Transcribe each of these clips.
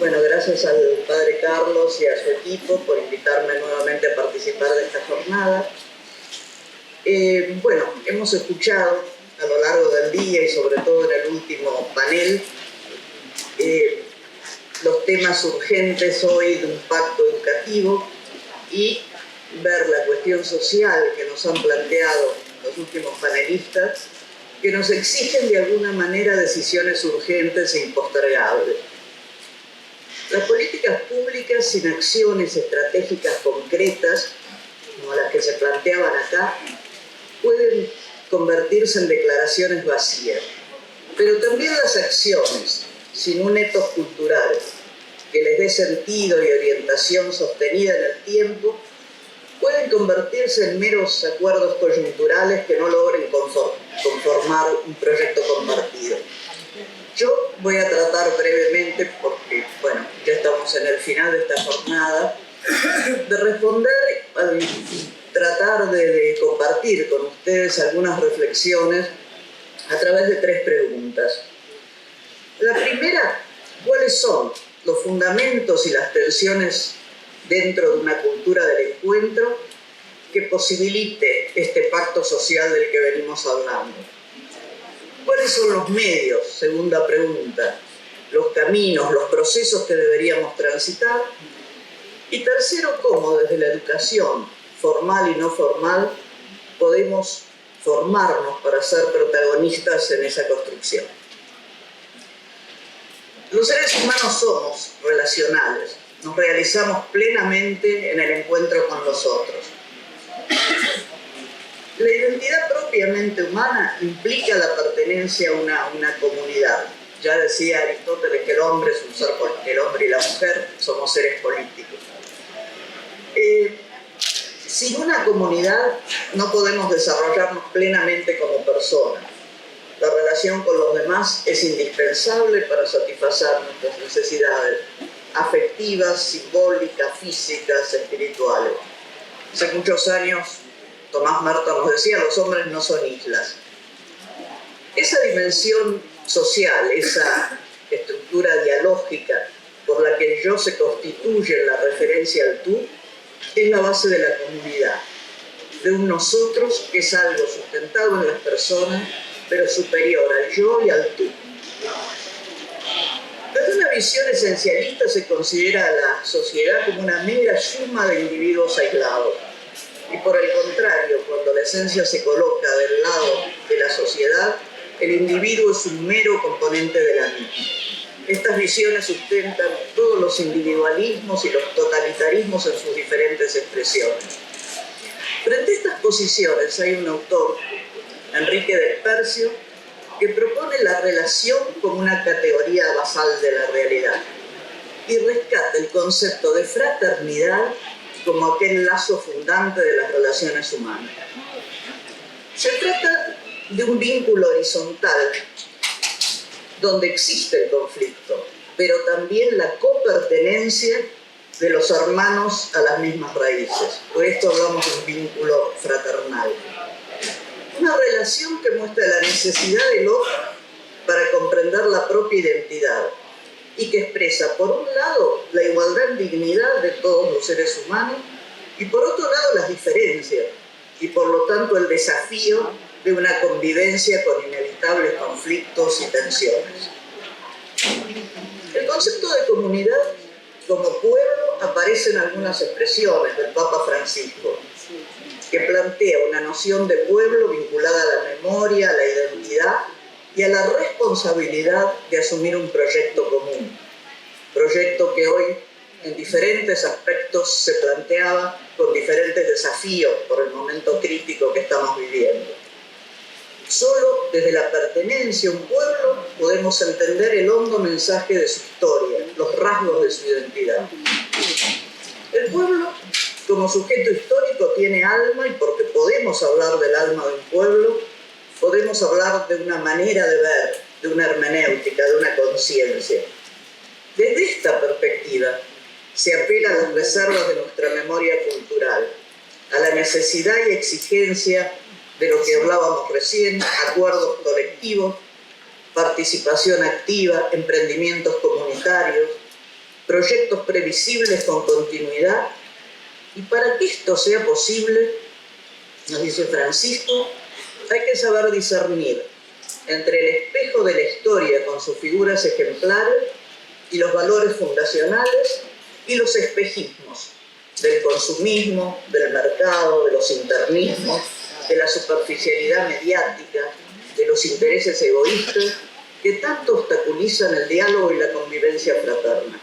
Bueno, gracias al padre Carlos y a su equipo por invitarme nuevamente a participar de esta jornada. Bueno, hemos escuchado a lo largo del día y sobre todo en el último panel los temas urgentes hoy de un pacto educativo y ver la cuestión social que nos han planteado los últimos panelistas, que nos exigen de alguna manera decisiones urgentes e impostergables. Las políticas públicas sin acciones estratégicas concretas, como las que se planteaban acá, pueden convertirse en declaraciones vacías. Pero también las acciones, sin un etos cultural que les dé sentido y orientación sostenida en el tiempo, pueden convertirse en meros acuerdos coyunturales que no logren conformar un proyecto compartido. Yo voy a tratar brevemente, porque bueno, ya estamos en el final de esta jornada, de responder, tratar de compartir con ustedes algunas reflexiones a través de 3 preguntas. La primera, ¿cuáles son los fundamentos y las tensiones dentro de una cultura del encuentro que posibilite este pacto social del que venimos hablando? ¿Cuáles son los medios? Segunda pregunta. Los caminos, los procesos que deberíamos transitar. Y tercero, cómo desde la educación formal y no formal podemos formarnos para ser protagonistas en esa construcción. Los seres humanos somos relacionales, nos realizamos plenamente en el encuentro con los otros. La identidad propiamente humana implica la pertenencia a una comunidad. Ya decía Aristóteles que el hombre es un ser político, el hombre y la mujer somos seres políticos. Sin una comunidad no podemos desarrollarnos plenamente como personas. La relación con los demás es indispensable para satisfacer nuestras necesidades afectivas, simbólicas, físicas, espirituales. Hace muchos años Tomás Merton nos decía: los hombres no son islas. Esa dimensión social, esa estructura dialógica por la que el yo se constituye en la referencia al tú, es la base de la comunidad, de un nosotros que es algo sustentado en las personas, pero superior al yo y al tú. Desde una visión esencialista se considera a la sociedad como una mera suma de individuos aislados. Y por el contrario, cuando la esencia se coloca del lado de la sociedad, el individuo es un mero componente de la misma. Estas visiones sustentan todos los individualismos y los totalitarismos en sus diferentes expresiones. Frente a estas posiciones hay un autor, Enrique del Percio, que propone la relación como una categoría basal de la realidad y rescata el concepto de fraternidad como aquel lazo fundante de las relaciones humanas. Se trata de un vínculo horizontal donde existe el conflicto, pero también la copertenencia de los hermanos a las mismas raíces. Por esto hablamos de un vínculo fraternal. Una relación que muestra la necesidad del otro para comprender la propia identidad y que expresa, por un lado, la igualdad en dignidad de todos los seres humanos y, por otro lado, las diferencias y, por lo tanto, el desafío de una convivencia con inevitables conflictos y tensiones. El concepto de comunidad como pueblo aparece en algunas expresiones del Papa Francisco, que plantea una noción de pueblo vinculada a la memoria, a la identidad y a la responsabilidad de asumir un proyecto común. Proyecto que hoy, en diferentes aspectos, se planteaba con diferentes desafíos por el momento crítico que estamos viviendo. Solo desde la pertenencia a un pueblo podemos entender el hondo mensaje de su historia, los rasgos de su identidad. El pueblo, como sujeto histórico, tiene alma, y porque podemos hablar del alma de un pueblo, podemos hablar de una manera de ver, de una hermenéutica, de una conciencia. Desde esta perspectiva se apela a las reservas de nuestra memoria cultural, a la necesidad y exigencia de lo que hablábamos recién: acuerdos colectivos, participación activa, emprendimientos comunitarios, proyectos previsibles con continuidad. Y para que esto sea posible, nos dice Francisco, hay que saber discernir entre el espejo de la historia con sus figuras ejemplares y los valores fundacionales y los espejismos del consumismo, del mercado, de los internismos, de la superficialidad mediática, de los intereses egoístas que tanto obstaculizan el diálogo y la convivencia fraterna.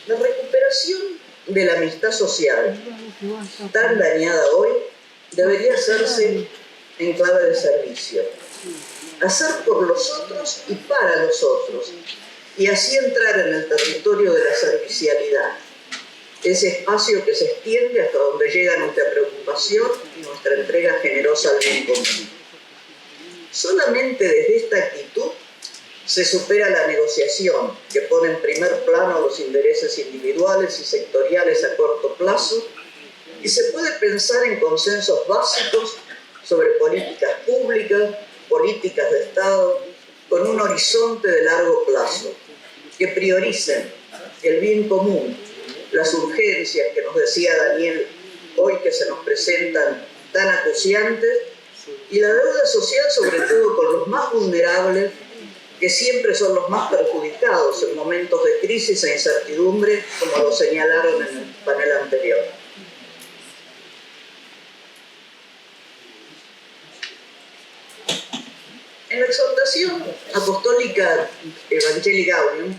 La recuperación de la amistad social, tan dañada hoy, debería hacerse en clave de servicio. Hacer por los otros y para los otros, y así entrar en el territorio de la servicialidad, ese espacio que se extiende hasta donde llega nuestra preocupación y nuestra entrega generosa al bien común. Solamente desde esta actitud se supera la negociación que pone en primer plano los intereses individuales y sectoriales a corto plazo y se puede pensar en consensos básicos sobre políticas públicas, políticas de Estado, con un horizonte de largo plazo, que prioricen el bien común, las urgencias que nos decía Daniel hoy que se nos presentan tan acuciantes, y la deuda social sobre todo con los más vulnerables, que siempre son los más perjudicados en momentos de crisis e incertidumbre, como lo señalaron en el panel anterior. En la exhortación apostólica Evangelii Gaudium,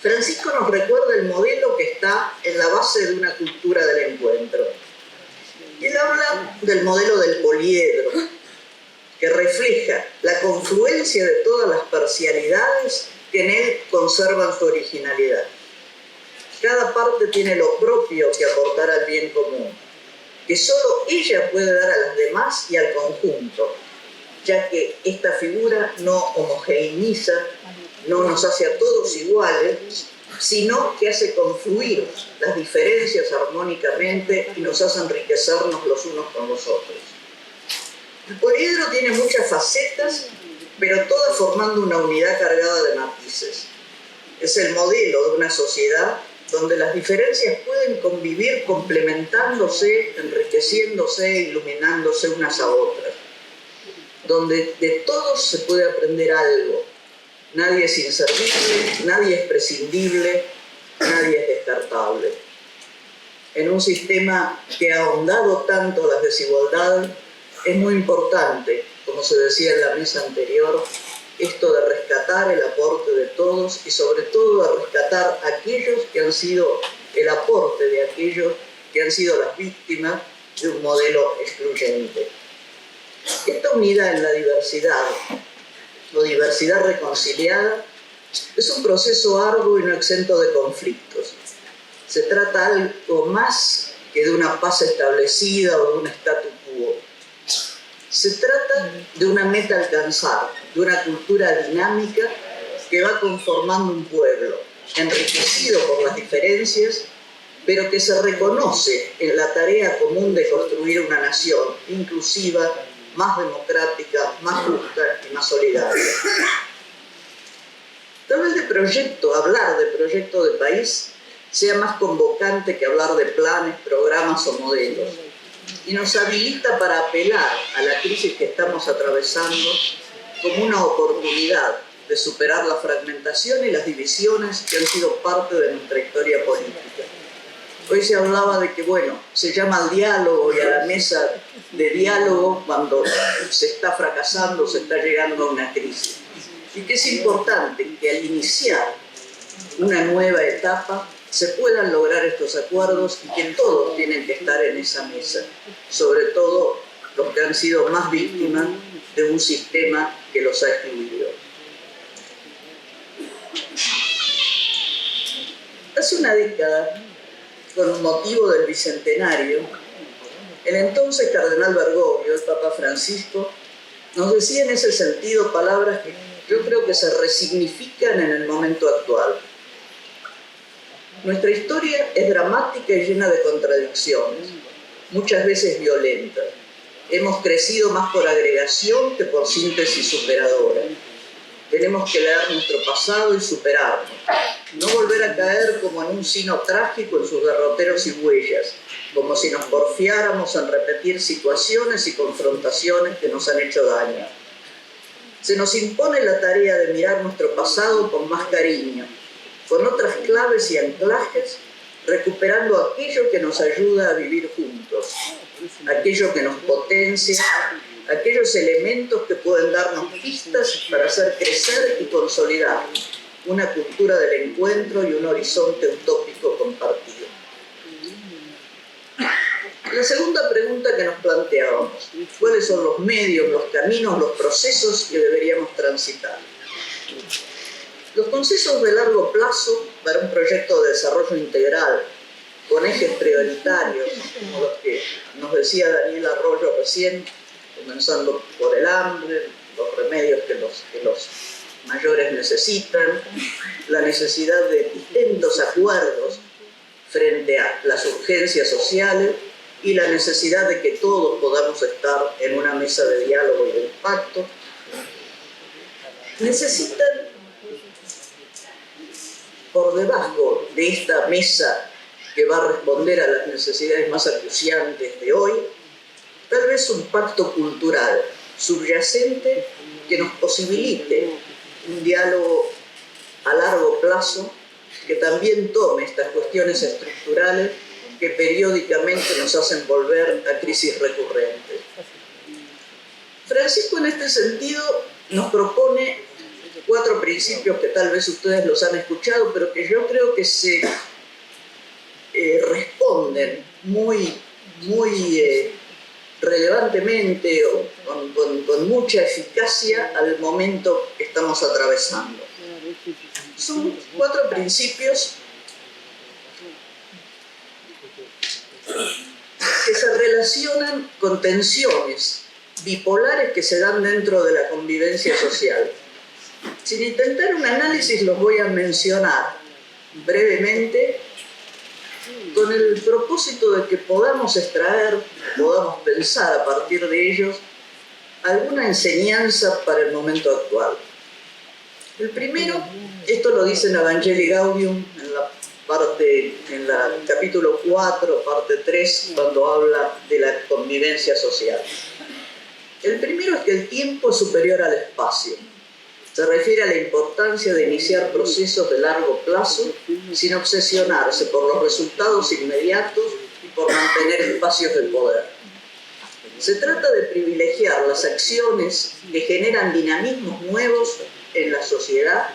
Francisco nos recuerda el modelo que está en la base de una cultura del encuentro. Y él habla del modelo del poliedro, que refleja la confluencia de todas las parcialidades que en él conservan su originalidad. Cada parte tiene lo propio que aportar al bien común, que solo ella puede dar a las demás y al conjunto, ya que esta figura no homogeneiza, no nos hace a todos iguales, sino que hace confluir las diferencias armónicamente y nos hace enriquecernos los unos con los otros. El poliedro tiene muchas facetas, pero todas formando una unidad cargada de matices. Es el modelo de una sociedad donde las diferencias pueden convivir complementándose, enriqueciéndose, iluminándose unas a otras, donde de todos se puede aprender algo. Nadie es inservible, nadie es prescindible, nadie es descartable. En un sistema que ha ahondado tanto las desigualdades, es muy importante, como se decía en la mesa anterior, esto de rescatar el aporte de todos y sobre todo de rescatar aquellos que han sido el aporte de aquellos que han sido las víctimas de un modelo excluyente. Esta unidad en la diversidad, o diversidad reconciliada, es un proceso arduo y no exento de conflictos. Se trata de algo más que de una paz establecida o de un statu quo. Se trata de una meta a alcanzar, de una cultura dinámica que va conformando un pueblo, enriquecido por las diferencias, pero que se reconoce en la tarea común de construir una nación inclusiva, más democrática, más justa y más solidaria. Tal vez hablar de proyecto de país sea más convocante que hablar de planes, programas o modelos, y nos habilita para apelar a la crisis que estamos atravesando como una oportunidad de superar la fragmentación y las divisiones que han sido parte de nuestra historia política. Hoy se hablaba de que, se llama al diálogo y a la mesa de diálogo cuando se está fracasando, se está llegando a una crisis. Y que es importante que al iniciar una nueva etapa se puedan lograr estos acuerdos y que todos tienen que estar en esa mesa, sobre todo los que han sido más víctimas de un sistema que los ha excluido. Hace una década, con motivo del bicentenario, el entonces cardenal Bergoglio, el Papa Francisco, nos decía en ese sentido palabras que yo creo que se resignifican en el momento actual. Nuestra historia es dramática y llena de contradicciones, muchas veces violentas. Hemos crecido más por agregación que por síntesis superadora. Tenemos que leer nuestro pasado y superarlo. No volver a caer como en un sino trágico en sus derroteros y huellas, como si nos porfiáramos en repetir situaciones y confrontaciones que nos han hecho daño. Se nos impone la tarea de mirar nuestro pasado con más cariño, con otras claves y anclajes, recuperando aquello que nos ayuda a vivir juntos, aquello que nos potencia, aquellos elementos que pueden darnos pistas para hacer crecer y consolidar una cultura del encuentro y un horizonte utópico compartido. La segunda pregunta que nos planteábamos: ¿cuáles son los medios, los caminos, los procesos que deberíamos transitar? Los consensos de largo plazo para un proyecto de desarrollo integral, con ejes prioritarios, como los que nos decía Daniel Arroyo recién, comenzando por el hambre, los remedios que los mayores necesitan, la necesidad de distintos acuerdos frente a las urgencias sociales y la necesidad de que todos podamos estar en una mesa de diálogo y de impacto, necesitan, por debajo de esta mesa que va a responder a las necesidades más acuciantes de hoy, tal vez un pacto cultural subyacente que nos posibilite un diálogo a largo plazo que también tome estas cuestiones estructurales que periódicamente nos hacen volver a crisis recurrentes. Francisco, en este sentido, nos propone 4 principios que tal vez ustedes los han escuchado, pero que yo creo que se responden muy relevantemente o con mucha eficacia al momento que estamos atravesando. Son 4 principios que se relacionan con tensiones bipolares que se dan dentro de la convivencia social. Sin intentar un análisis, los voy a mencionar brevemente con el propósito de que podamos extraer, podamos pensar a partir de ellos alguna enseñanza para el momento actual. El primero, esto lo dice en Evangelii Gaudium, en el capítulo 4, parte 3, cuando habla de la convivencia social. El primero es que el tiempo es superior al espacio. Se refiere a la importancia de iniciar procesos de largo plazo sin obsesionarse por los resultados inmediatos y por mantener espacios de poder. Se trata de privilegiar las acciones que generan dinamismos nuevos en la sociedad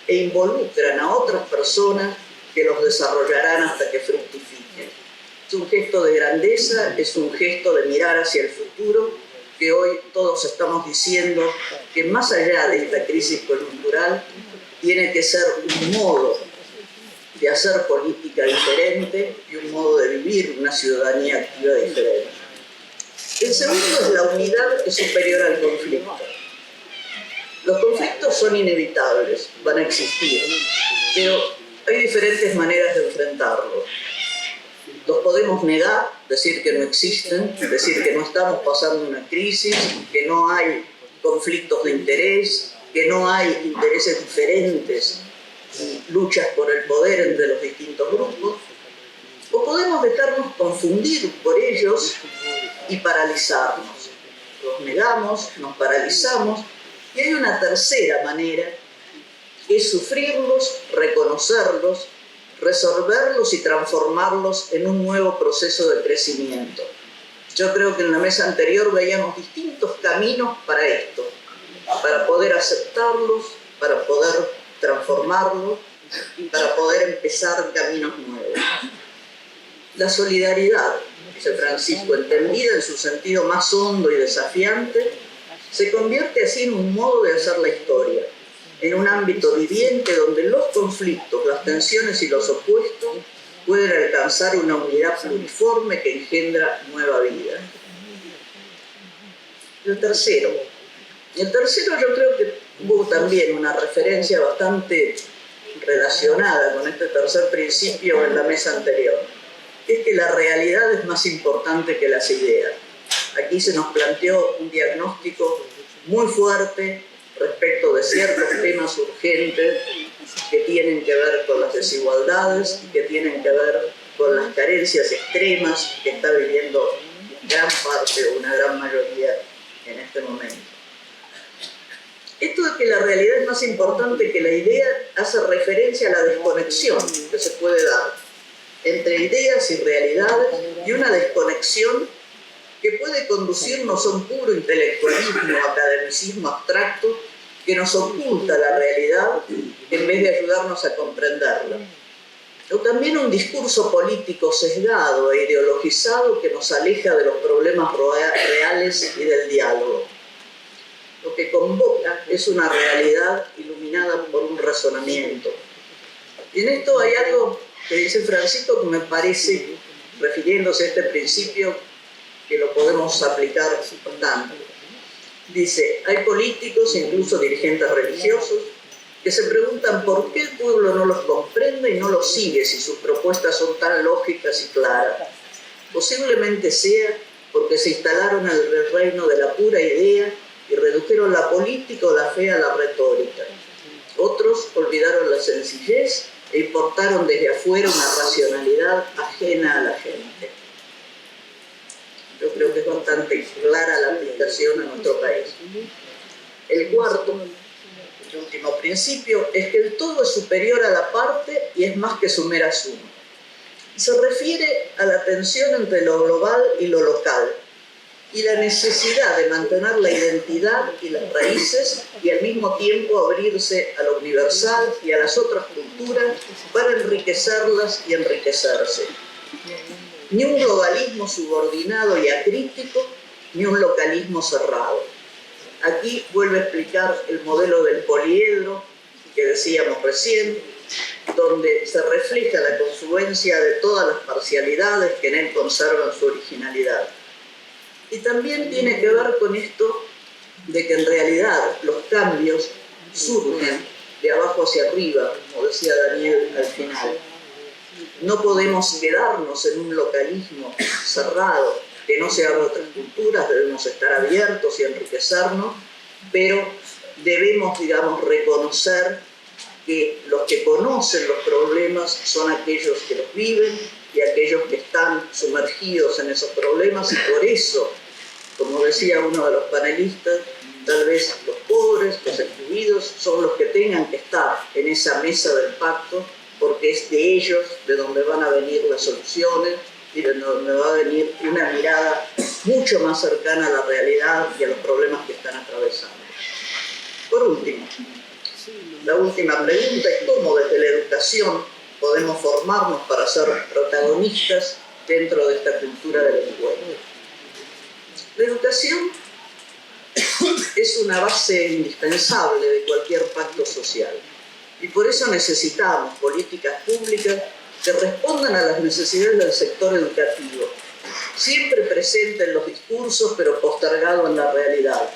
e involucran a otras personas que los desarrollarán hasta que fructifiquen. Es un gesto de grandeza, es un gesto de mirar hacia el futuro, que hoy todos estamos diciendo que más allá de esta crisis coyuntural tiene que ser un modo de hacer política diferente y un modo de vivir una ciudadanía activa diferente. El segundo es la unidad que es superior al conflicto. Los conflictos son inevitables, van a existir, pero hay diferentes maneras de enfrentarlos. Los podemos negar, decir que no existen, decir que no estamos pasando una crisis, que no hay conflictos de interés, que no hay intereses diferentes y luchas por el poder entre los distintos grupos. O podemos dejarnos confundir por ellos y paralizarnos. Los negamos, nos paralizamos, y hay una tercera manera, que es sufrirlos, reconocerlos, resolverlos y transformarlos en un nuevo proceso de crecimiento. Yo creo que en la mesa anterior veíamos distintos caminos para esto, para poder aceptarlos, para poder transformarlos y para poder empezar caminos nuevos. La solidaridad, dice Francisco, entendida en su sentido más hondo y desafiante, se convierte así en un modo de hacer la historia, en un ámbito viviente donde los conflictos, las tensiones y los opuestos pueden alcanzar una unidad pluriforme que engendra nueva vida. El tercero yo creo que hubo también una referencia bastante relacionada con este tercer principio en la mesa anterior, que es que la realidad es más importante que las ideas. Aquí se nos planteó un diagnóstico muy fuerte respecto de ciertos temas urgentes que tienen que ver con las desigualdades y que tienen que ver con las carencias extremas que está viviendo gran parte o una gran mayoría en este momento. Esto de que la realidad es más importante que la idea hace referencia a la desconexión que se puede dar entre ideas y realidades, y una desconexión que puede conducirnos a un puro intelectualismo, academicismo abstracto que nos oculta la realidad en vez de ayudarnos a comprenderla. O también un discurso político sesgado e ideologizado que nos aleja de los problemas reales y del diálogo. Lo que convoca es una realidad iluminada por un razonamiento. Y en esto hay algo que dice Francisco que me parece, refiriéndose a este principio, que lo podemos aplicar bastante. Dice, hay políticos, incluso dirigentes religiosos, que se preguntan por qué el pueblo no los comprende y no los sigue si sus propuestas son tan lógicas y claras. Posiblemente sea porque se instalaron en el reino de la pura idea y redujeron la política o la fe a la retórica. Otros olvidaron la sencillez e importaron desde afuera una racionalidad ajena a la gente. Yo creo que es bastante clara la aplicación a nuestro país. El cuarto y último principio es que el todo es superior a la parte y es más que su mera suma. Se refiere a la tensión entre lo global y lo local, y la necesidad de mantener la identidad y las raíces y al mismo tiempo abrirse a lo universal y a las otras culturas para enriquecerlas y enriquecerse. Ni un globalismo subordinado y acrítico, ni un localismo cerrado. Aquí vuelve a explicar el modelo del poliedro que decíamos recién, donde se refleja la confluencia de todas las parcialidades que en él conservan su originalidad. Y también tiene que ver con esto de que en realidad los cambios surgen de abajo hacia arriba, como decía Daniel al final. No podemos quedarnos en un localismo cerrado, que no se abra a otras culturas, debemos estar abiertos y enriquecernos, pero debemos, digamos, reconocer que los que conocen los problemas son aquellos que los viven y aquellos que están sumergidos en esos problemas, y por eso, como decía uno de los panelistas, tal vez los pobres, los excluidos, son los que tengan que estar en esa mesa del pacto, porque es de ellos de donde van a venir las soluciones y de donde va a venir una mirada mucho más cercana a la realidad y a los problemas que están atravesando. Por último, la última pregunta es cómo desde la educación podemos formarnos para ser protagonistas dentro de esta cultura del encuentro. La educación es una base indispensable de cualquier pacto social y por eso necesitamos políticas públicas que respondan a las necesidades del sector educativo, siempre presente en los discursos pero postergado en la realidad.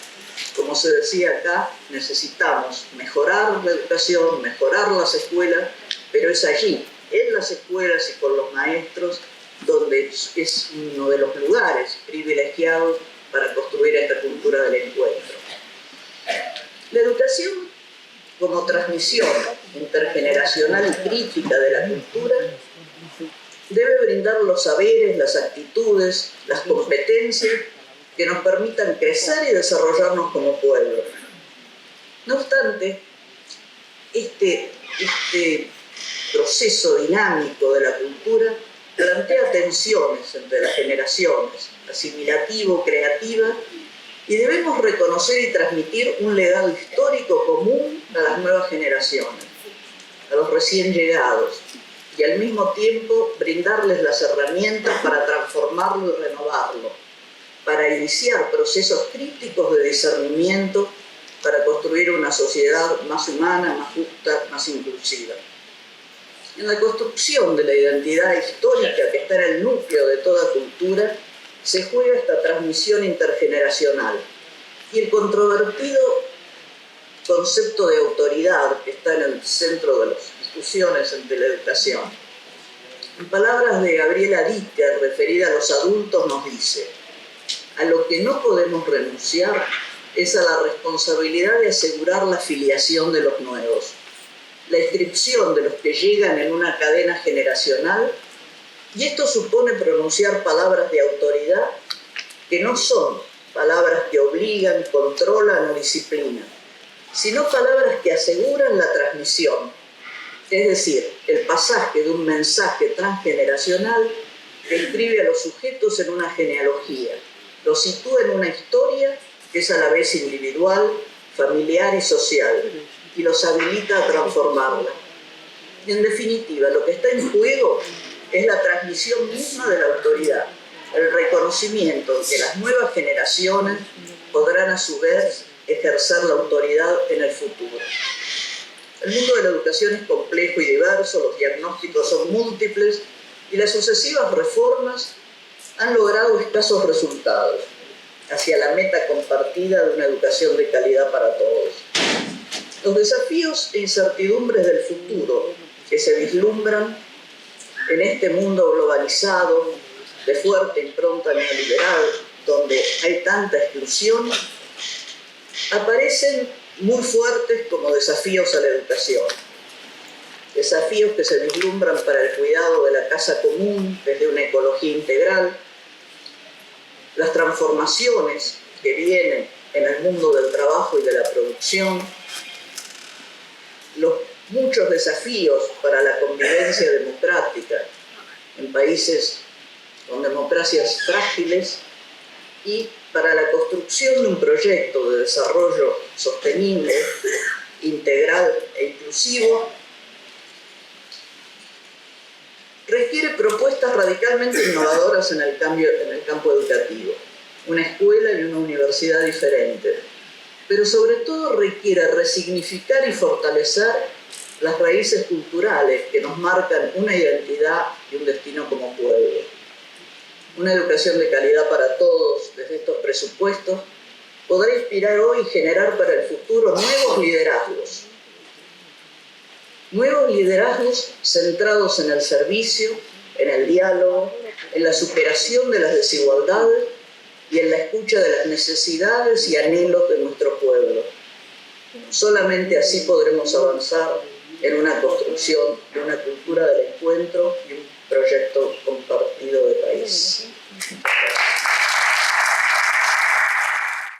Como se decía acá, necesitamos mejorar la educación, mejorar las escuelas, pero es allí, en las escuelas y con los maestros, donde es uno de los lugares privilegiados para construir esta cultura del encuentro. La educación, como transmisión intergeneracional y crítica de la cultura, debe brindar los saberes, las actitudes, las competencias que nos permitan crecer y desarrollarnos como pueblo. No obstante, este proceso dinámico de la cultura plantea tensiones entre las generaciones, asimilativo, creativa, y debemos reconocer y transmitir un legado histórico común a las nuevas generaciones, a los recién llegados, y al mismo tiempo brindarles las herramientas para transformarlo y renovarlo, para iniciar procesos críticos de discernimiento para construir una sociedad más humana, más justa, más inclusiva. En la construcción de la identidad histórica que está en el núcleo de toda cultura, se juega esta transmisión intergeneracional y el controvertido concepto de autoridad que está en el centro de las discusiones entre la educación. En palabras de Gabriela Dicker, referida a los adultos, nos dice: a lo que no podemos renunciar es a la responsabilidad de asegurar la filiación de los nuevos, la inscripción de los que llegan en una cadena generacional, y esto supone pronunciar palabras de autoridad que no son palabras que obligan, controlan o disciplinan, sino palabras que aseguran la transmisión, es decir, el pasaje de un mensaje transgeneracional que inscribe a los sujetos en una genealogía, los sitúa en una historia que es a la vez individual, familiar y social, y los habilita a transformarla. En definitiva, lo que está en juego es la transmisión misma de la autoridad, el reconocimiento de que las nuevas generaciones podrán a su vez ejercer la autoridad en el futuro. El mundo de la educación es complejo y diverso, los diagnósticos son múltiples y las sucesivas reformas han logrado escasos resultados hacia la meta compartida de una educación de calidad para todos. Los desafíos e incertidumbres del futuro que se vislumbran en este mundo globalizado, de fuerte impronta neoliberal, donde hay tanta exclusión, aparecen muy fuertes como desafíos a la educación. Desafíos que se vislumbran para el cuidado de la casa común desde una ecología integral, las transformaciones que vienen en el mundo del trabajo y de la producción, los muchos desafíos para la convivencia democrática en países con democracias frágiles y para la construcción de un proyecto de desarrollo sostenible, integral e inclusivo, requiere propuestas radicalmente innovadoras en el campo educativo, una escuela y una universidad diferente, pero sobre todo requiere resignificar y fortalecer las raíces culturales que nos marcan una identidad y un destino como pueblo. Una educación de calidad para todos desde estos presupuestos podrá inspirar hoy y generar para el futuro nuevos liderazgos centrados en el servicio, en el diálogo, en la superación de las desigualdades y en la escucha de las necesidades y anhelos de nuestro pueblo. Solamente así podremos avanzar en una construcción de una cultura del encuentro y un proyecto compartido de país.